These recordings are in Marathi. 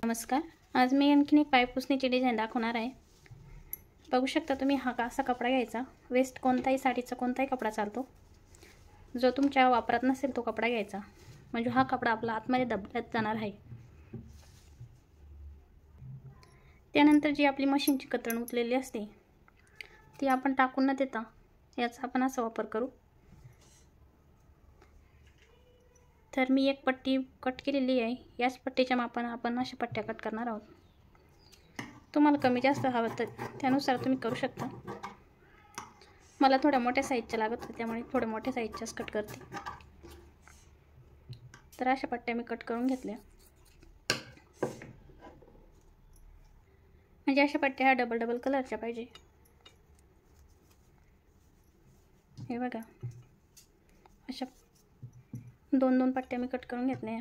नमस्कार. आज मी आणखीन एक पायपुसणीची डिझाईन दाखवणार आहे. बघू शकता तुम्ही, हा असा कपडा घ्यायचा. वेस्ट कोणताही साडीचा कोणताही कपडा चालतो. जो तुमच्या वापरात नसेल तो कपडा घ्यायचा, म्हणजे हा कपडा आपला आतमध्ये दबल्यात जाणार आहे. त्यानंतर जी आपली मशीनची कतरण उचलेली असते ती आपण टाकून न देता याचा आपण असा वापर करू. तर मी एक पट्टी कट केलेली आहे. याच पट्टीच्या मापाने आपण अशा पट्ट्या कट करणार आहोत. तुम्हाला कमी जास्त हवं तर त्यानुसार तुम्ही करू शकता. मला थोड्या मोठ्या साईजच्या लागत होत्या, त्यामुळे थोड्या मोठ्या साईजच्याच कट करते. तर अशा पट्ट्या मी कट करून घेतल्या. म्हणजे अशा पट्ट्या ह्या डबल डबल कलरच्या पाहिजे. हे बघा, अशा दोन दोन पट्ट्या मी कट करून घेतल्या.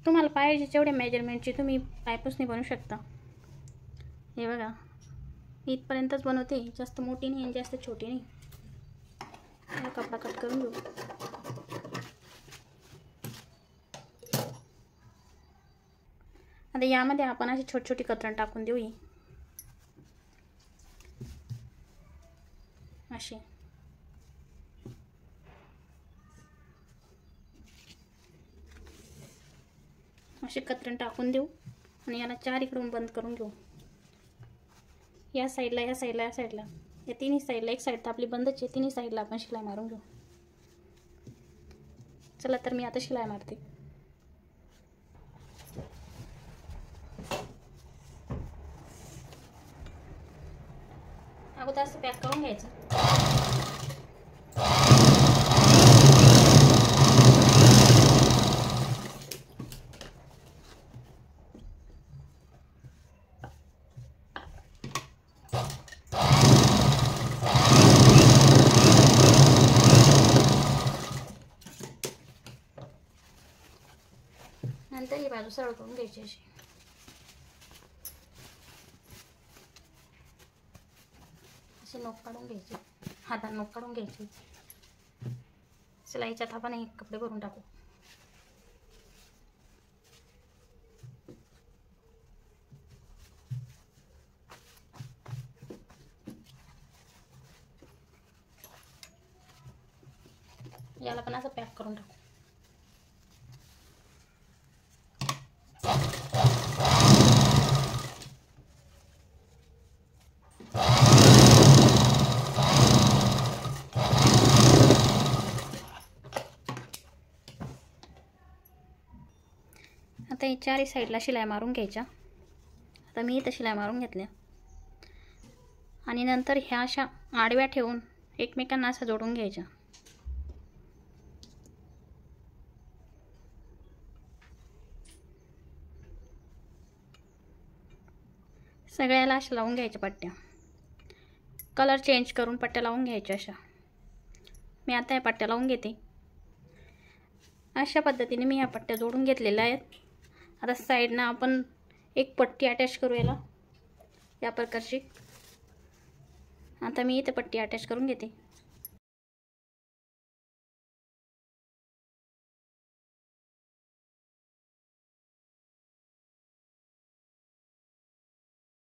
तुम्हाला पाहिजे जेवढ्या मेजरमेंटची तुम्ही पायपुसणी बनवू शकता. हे बघा, इथपर्यंतच बनवते, जास्त मोठी नाही आणि जास्त छोटी नाही. हा कपडा कट करून घेऊ. आता यामध्ये आपण अशी छोटी छोटी कतरण टाकून देऊ. अशी अशी कतरण टाकून देऊ आणि याला चार इकडून बंद करून घेऊ. या साईडला, या साईडला, या साईडला, या तिन्ही साईडला. एक साईड तर आपली बंदच आहे, तिन्ही साईडला आपण शिलाई मारून घेऊ. चला तर मी आता शिलाई मारते. अगोदर असं पॅक करून घ्यायचं. नंतर ही बाजू सरळ करून घ्यायची. अशी नोक काढून घ्यायची, हाताने नोक काढून घ्यायची. शिलाईच्या थापाने कपडे भरून टाकू. याला पण असं पॅक करून टाकू. आता हे चारही साईडला शिलाई मारून घ्यायच्या. आता मी इथं शिलाई मारून घेतल्या आणि नंतर ह्या अशा आडव्या ठेवून एकमेकांना असं जोडून घ्यायच्या. सगळ्याला अशा लावून घ्यायच्या पट्ट्या. कलर चेंज करून पट्ट्या लावून घ्यायच्या अशा. मी आता या पट्ट्या लावून घेते. अशा पद्धतीने मी ह्या पट्ट्या जोडून घेतलेल्या आहेत. आता साईडनं आपण एक पट्टी अटॅच करू या प्रकारची. आता मी इथे पट्टी अटॅच करून घेते.